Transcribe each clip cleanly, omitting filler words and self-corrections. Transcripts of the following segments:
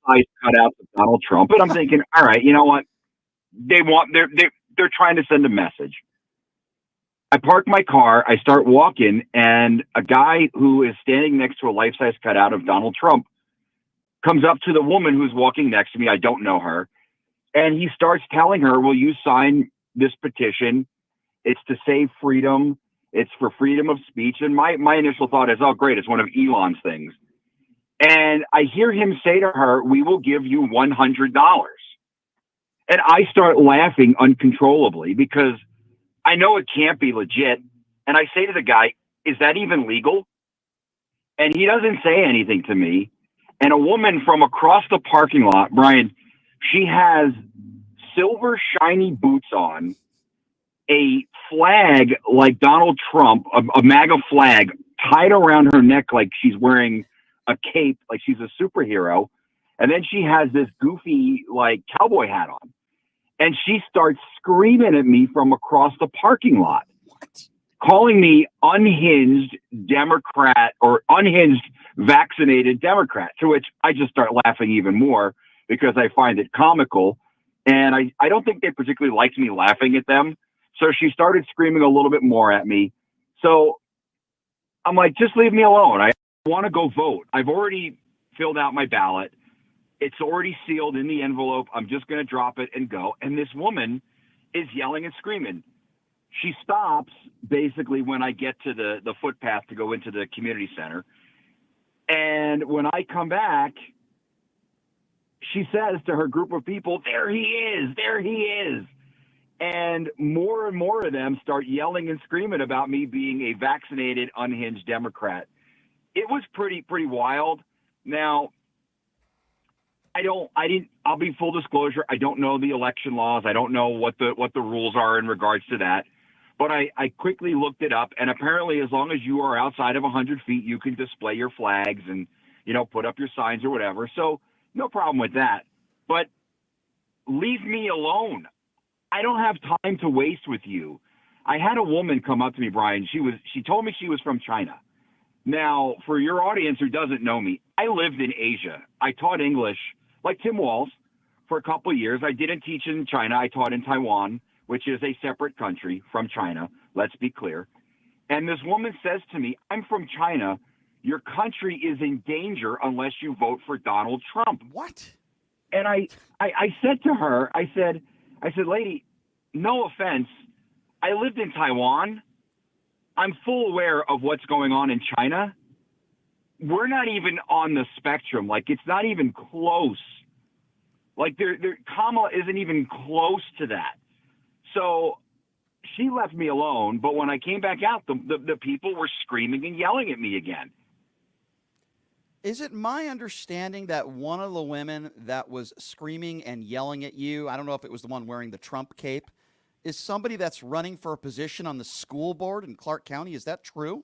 size cutouts of Donald Trump, and I'm thinking, all right, you know what? They're trying to send a message. I park my car, I start walking, and a guy who is standing next to a life-size cutout of Donald Trump comes up to the woman who's walking next to me. I don't know her. And he starts telling her, will you sign this petition? It's to save freedom. It's for freedom of speech. And my initial thought is, oh, great, it's one of Elon's things. And I hear him say to her, we will give you $100. And I start laughing uncontrollably because I know it can't be legit. And I say to the guy, is that even legal? And he doesn't say anything to me. And a woman from across the parking lot, Brian, she has silver shiny boots on, a flag like Donald Trump, a MAGA flag tied around her neck like she's wearing a cape, like she's a superhero. And then she has this goofy like cowboy hat on. And she starts screaming at me from across the parking lot, calling me unhinged Democrat or unhinged vaccinated Democrat, to which I just start laughing even more because I find it comical. And I don't think they particularly liked me laughing at them. So she started screaming a little bit more at me. So I'm like, just leave me alone. I want to go vote. I've already filled out my ballot. It's already sealed in the envelope. I'm just going to drop it and go. And this woman is yelling and screaming. She stops basically when I get to the footpath to go into the community center. And when I come back, she says to her group of people, there he is, there he is. And more of them start yelling and screaming about me being a vaccinated, unhinged Democrat. It was pretty wild. Now, I'll be full disclosure. I don't know the election laws. I don't know what the rules are in regards to that. But I quickly looked it up, and apparently as long as you are outside of 100 feet, you can display your flags and, put up your signs or whatever. So no problem with that. But leave me alone. I don't have time to waste with you. I had a woman come up to me, Brian. She told me she was from China. Now, for your audience who doesn't know me, I lived in Asia. I taught English, like Tim Walz, for a couple of years. I didn't teach in China. I taught in Taiwan, which is a separate country from China. Let's be clear. And this woman says to me, I'm from China. Your country is in danger unless you vote for Donald Trump. What? And I said to her, I said, lady, no offense. I lived in Taiwan. I'm full aware of what's going on in China. We're not even on the spectrum. Like, it's not even close. Like, Kamala isn't even close to that. So she left me alone. But when I came back out, the people were screaming and yelling at me again. Is it my understanding that one of the women that was screaming and yelling at you, I don't know if it was the one wearing the Trump cape, is somebody that's running for a position on the school board in Clark County? Is that true?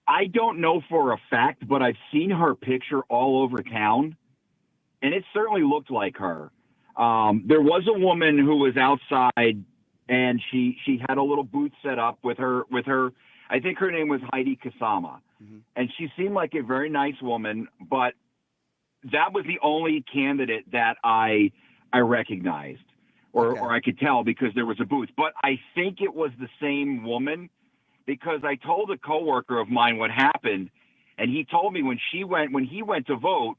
I don't know for a fact, but I've seen her picture all over town, and it certainly looked like her. There was a woman who was outside, and she had a little booth set up with her. I think her name was Heidi Kasama, and she seemed like a very nice woman. But that was the only candidate that I recognized, or I could tell because there was a booth. But I think it was the same woman because I told a coworker of mine what happened, and he told me when he went to vote,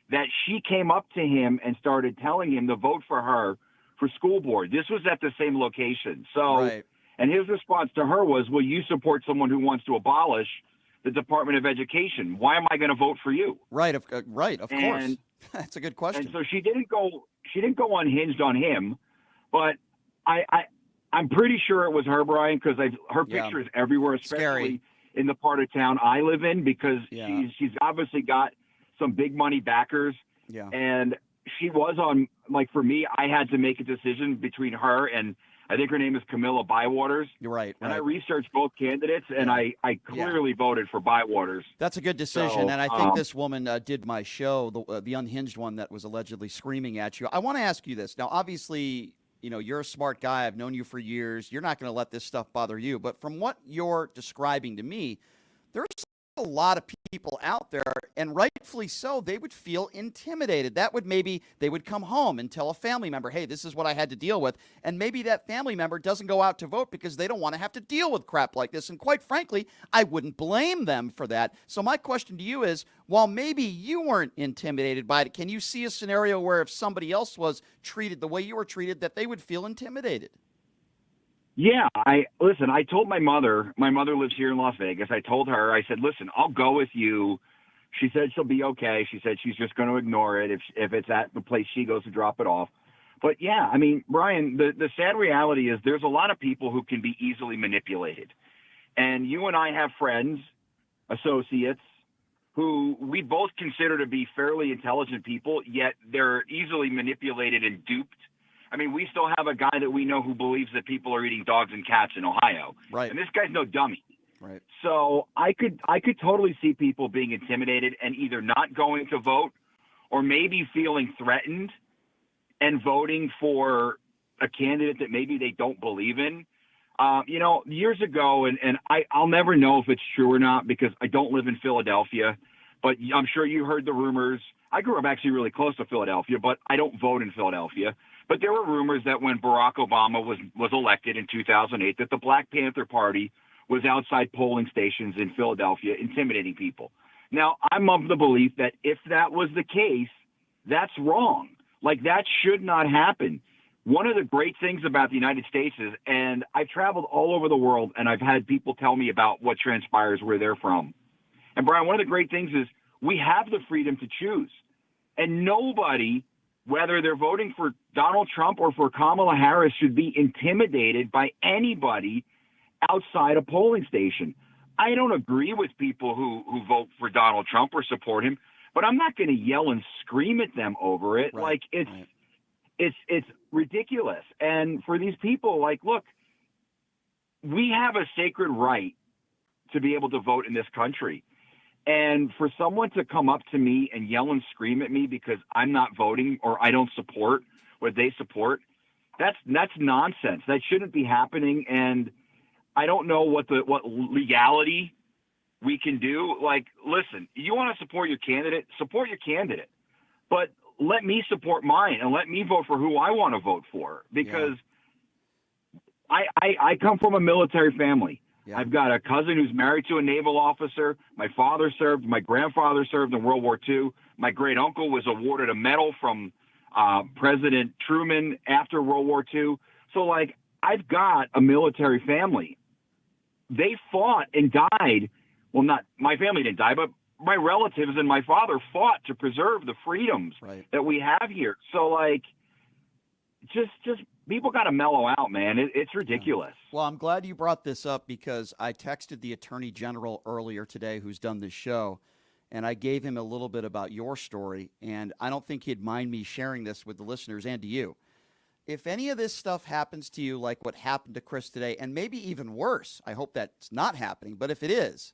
that she came up to him and started telling him to vote for her for school board. This was at the same location. So, right. And his response to her was, will you support someone who wants to abolish the Department of Education? Why am I going to vote for you? Right. Of course. That's a good question. And so she didn't go unhinged on him, but I'm pretty sure it was her, Brian, because her picture is everywhere, especially in the part of town I live in, because she's obviously got some big money backers. Yeah. And she was on, like, for me, I had to make a decision between her and I think her name is Camilla Bywaters. You're right. And I researched both candidates, and I clearly voted for Bywaters. That's a good decision. So, and I think this woman did my show, the unhinged one that was allegedly screaming at you. I want to ask you this. Now, obviously, you're a smart guy. I've known you for years. You're not going to let this stuff bother you. But from what you're describing to me, there's a lot of people out there, and rightfully so, they would feel intimidated. That would maybe they would come home and tell a family member, hey, this is what I had to deal with. And maybe that family member doesn't go out to vote because they don't want to have to deal with crap like this. And quite frankly, I wouldn't blame them for that. So my question to you is, while maybe you weren't intimidated by it, can you see a scenario where if somebody else was treated the way you were treated, that they would feel intimidated? Yeah, I told my mother lives here in Las Vegas. I told her, I said, listen, I'll go with you. She said she'll be okay. She said she's just going to ignore it if it's at the place she goes to drop it off. But yeah, I mean, Brian, the sad reality is there's a lot of people who can be easily manipulated. And you and I have friends, associates, who we both consider to be fairly intelligent people, yet they're easily manipulated and duped. I mean, we still have a guy that we know who believes that people are eating dogs and cats in Ohio. Right. And this guy's no dummy. Right. So I could totally see people being intimidated and either not going to vote or maybe feeling threatened and voting for a candidate that maybe they don't believe in. Years ago, and I'll never know if it's true or not because I don't live in Philadelphia, but I'm sure you heard the rumors. I grew up actually really close to Philadelphia, but I don't vote in Philadelphia. But there were rumors that when Barack Obama was elected in 2008, that the Black Panther Party was outside polling stations in Philadelphia intimidating people. Now, I'm of the belief that if that was the case, that's wrong. Like, that should not happen. One of the great things about the United States is, and I've traveled all over the world, and I've had people tell me about what transpires where they're from. And, Brian, one of the great things is we have the freedom to choose. And nobody, whether they're voting for Donald Trump or for Kamala Harris, should be intimidated by anybody outside a polling station. I don't agree with people who vote for Donald Trump or support him, but I'm not going to yell and scream at them over it. Right. Like it's ridiculous. And for these people, like, look, we have a sacred right to be able to vote in this country. And for someone to come up to me and yell and scream at me because I'm not voting or I don't support what they support, that's nonsense. That shouldn't be happening. And I don't know what legality we can do. Like, listen, you want to support your candidate, but let me support mine and let me vote for who I want to vote for, because I come from a military family. Yeah. I've got a cousin who's married to a naval officer. My father served. My grandfather served in World War II. My great uncle was awarded a medal from President Truman after World War II. So, like, I've got a military family. They fought and died. Well, not my family didn't die, but my relatives and my father fought to preserve the freedoms that we have here. So, like, just people got to mellow out, man. It's ridiculous. Well, I'm glad you brought this up because I texted the Attorney General earlier today who's done this show, and I gave him a little bit about your story, and I don't think he'd mind me sharing this with the listeners and to you. If any of this stuff happens to you like what happened to Chris today, and maybe even worse, I hope that's not happening, but if it is,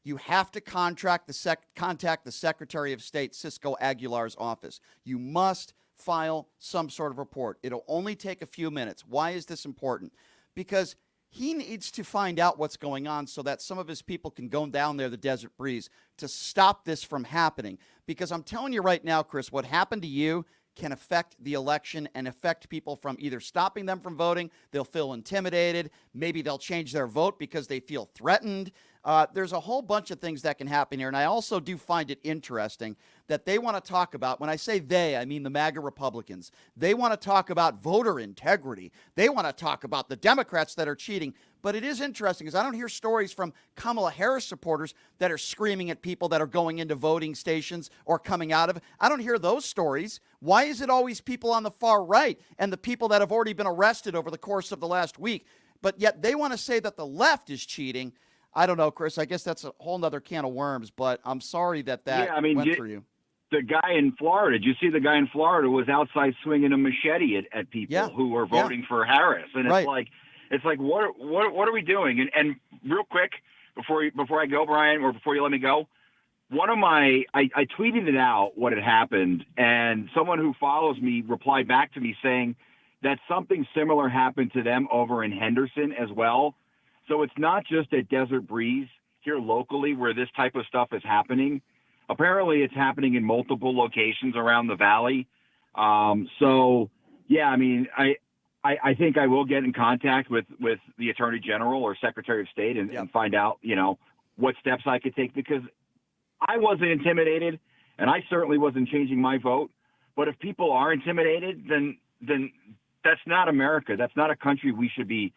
you have to contact the Secretary of State, Cisco Aguilar's office. You must file some sort of report. It'll only take a few minutes. Why is this important? Because he needs to find out what's going on so that some of his people can go down there, the Desert Breeze, to stop this from happening. Because I'm telling you right now, Chris, what happened to you can affect the election and affect people from either stopping them from voting, they'll feel intimidated, maybe they'll change their vote because they feel threatened. There's a whole bunch of things that can happen here, and I also do find it interesting that they want to talk about, when I say they, I mean the MAGA Republicans, they want to talk about voter integrity. They want to talk about the Democrats that are cheating. But it is interesting because I don't hear stories from Kamala Harris supporters that are screaming at people that are going into voting stations or coming out of it. I don't hear those stories. Why is it always people on the far right and the people that have already been arrested over the course of the last week? But yet they want to say that the left is cheating. I don't know, Chris. I guess that's a whole nother can of worms, but I'm sorry that went through you. The guy in Florida, did you see the guy in Florida was outside swinging a machete at people who were voting for Harris? And it's like, what are we doing? And real quick, before I go, Brian, or before you let me go, I tweeted it out what had happened, and someone who follows me replied back to me saying that something similar happened to them over in Henderson as well. So it's not just at Desert Breeze. here locally where this type of stuff is happening. Apparently, it's happening in multiple locations around the valley. So, yeah, I mean, I think I will get in contact with the Attorney General or Secretary of State and find out, what steps I could take, because I wasn't intimidated and I certainly wasn't changing my vote. But if people are intimidated, then that's not America. That's not a country we should be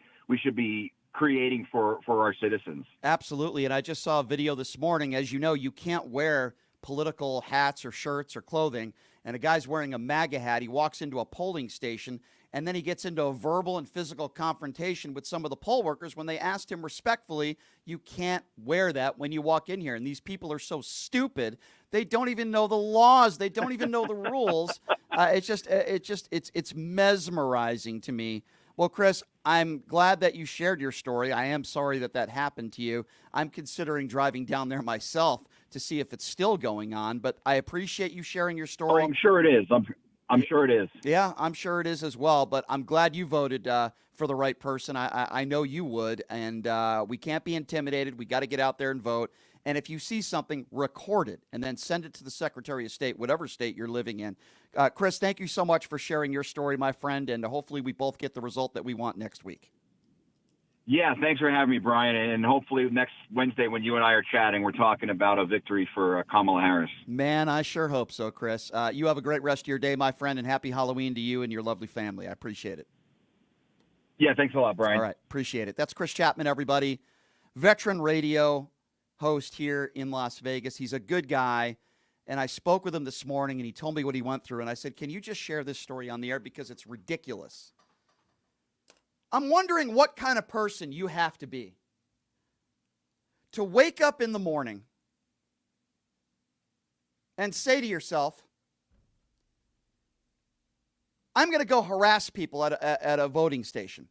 creating for our citizens. Absolutely. And I just saw a video this morning. As you know, you can't wear political hats or shirts or clothing. And a guy's wearing a MAGA hat. He walks into a polling station, and then he gets into a verbal and physical confrontation with some of the poll workers when they asked him respectfully, you can't wear that when you walk in here. And these people are so stupid. They don't even know the laws. They don't even know the rules. It's mesmerizing to me. Well, Chris, I'm glad that you shared your story. I am sorry that happened to you. I'm considering driving down there myself to see if it's still going on, but I appreciate you sharing your story. Oh, I'm sure it is. I'm sure it is. Yeah, I'm sure it is as well, but I'm glad you voted for the right person. I know you would, and we can't be intimidated. We got to get out there and vote. And if you see something, record it and then send it to the Secretary of State, whatever state you're living in. Chris, thank you so much for sharing your story, my friend, and hopefully we both get the result that we want next week. Yeah, thanks for having me, Brian. And hopefully next Wednesday when you and I are chatting, we're talking about a victory for Kamala Harris. Man, I sure hope so, Chris. You have a great rest of your day, my friend, and happy Halloween to you and your lovely family. I appreciate it. Yeah, thanks a lot, Brian. All right, appreciate it. That's Chris Chapman, everybody. Veteran radio host here in Las Vegas. He's a good guy, and I spoke with him this morning, and he told me what he went through, and I said, can you just share this story on the air because it's ridiculous? I'm wondering what kind of person you have to be to wake up in the morning and say to yourself, I'm going to go harass people at a voting station.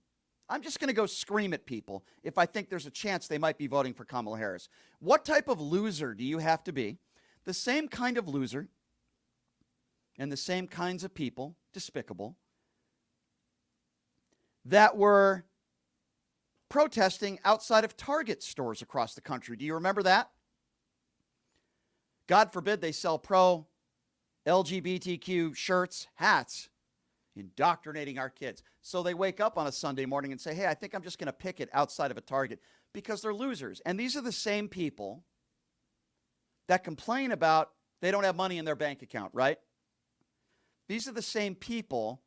I'm just going to go scream at people if I think there's a chance they might be voting for Kamala Harris. What type of loser do you have to be? The same kind of loser and the same kinds of people, despicable, that were protesting outside of Target stores across the country. Do you remember that? God forbid they sell pro-LGBTQ shirts, hats, indoctrinating our kids. So they wake up on a Sunday morning and say, hey, I think I'm just going to picket outside of a Target because they're losers. And these are the same people that complain about they don't have money in their bank account, right? These are the same people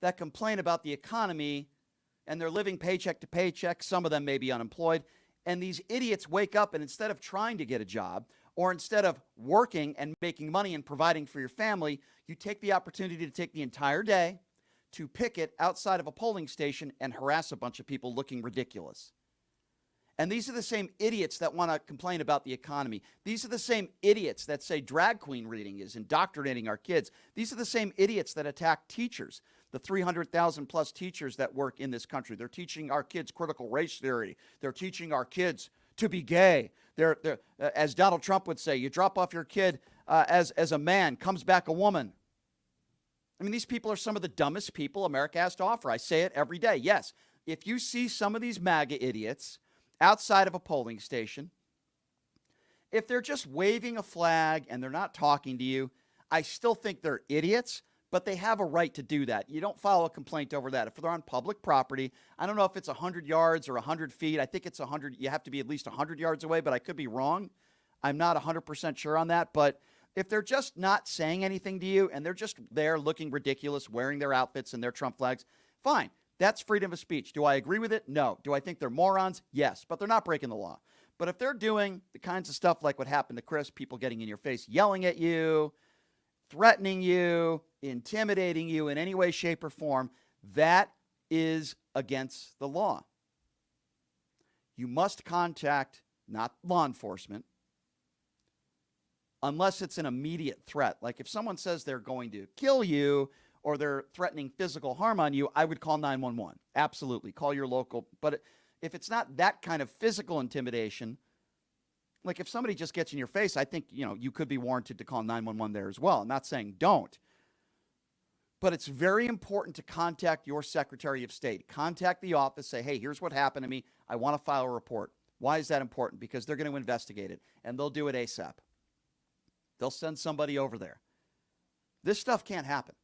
that complain about the economy and they're living paycheck to paycheck. Some of them may be unemployed. And these idiots wake up and instead of trying to get a job or instead of working and making money and providing for your family, you take the opportunity to take the entire day to picket outside of a polling station and harass a bunch of people looking ridiculous. And these are the same idiots that want to complain about the economy. These are the same idiots that say drag queen reading is indoctrinating our kids. These are the same idiots that attack teachers, the 300,000 plus teachers that work in this country. They're teaching our kids critical race theory. They're teaching our kids to be gay. They're as Donald Trump would say, you drop off your kid as a man, comes back a woman. I mean, these people are some of the dumbest people America has to offer. I say it every day. Yes, if you see some of these MAGA idiots outside of a polling station, if they're just waving a flag and they're not talking to you, I still think they're idiots, but they have a right to do that. You don't file a complaint over that. If they're on public property, I don't know if it's 100 yards or 100 feet. I think it's 100. You have to be at least 100 yards away, but I could be wrong. I'm not 100% sure on that. But if they're just not saying anything to you and they're just there looking ridiculous, wearing their outfits and their Trump flags, fine. That's freedom of speech. Do I agree with it? No. Do I think they're morons? Yes, but they're not breaking the law. But if they're doing the kinds of stuff like what happened to Chris, people getting in your face, yelling at you, threatening you, intimidating you in any way, shape, or form, that is against the law. You must contact not law enforcement unless it's an immediate threat. Like if someone says they're going to kill you or they're threatening physical harm on you, I would call 911. Absolutely. Call your local. But if it's not that kind of physical intimidation, like if somebody just gets in your face, I think, you could be warranted to call 911 there as well. I'm not saying don't. But it's very important to contact your Secretary of State. Contact the office. Say, hey, here's what happened to me. I want to file a report. Why is that important? Because they're going to investigate it, and they'll do it ASAP. They'll send somebody over there. This stuff can't happen.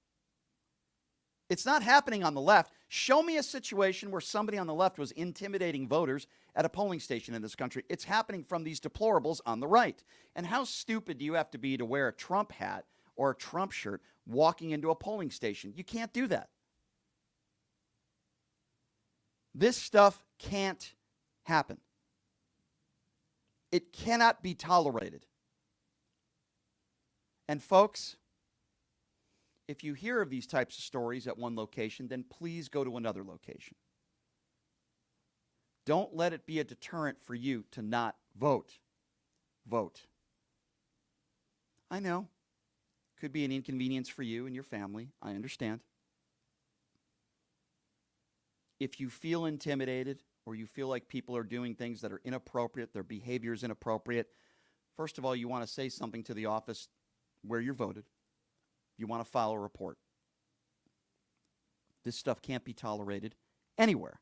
It's not happening on the left. Show me a situation where somebody on the left was intimidating voters at a polling station in this country. It's happening from these deplorables on the right. And how stupid do you have to be to wear a Trump hat or a Trump shirt walking into a polling station? You can't do that. This stuff can't happen. It cannot be tolerated. And folks, if you hear of these types of stories at one location, then please go to another location. Don't let it be a deterrent for you to not vote. Vote. I know. Could be an inconvenience for you and your family. I understand. If you feel intimidated or you feel like people are doing things that are inappropriate, their behavior is inappropriate, first of all, you want to say something to the office where you're voted. You want to file a report. This stuff can't be tolerated anywhere.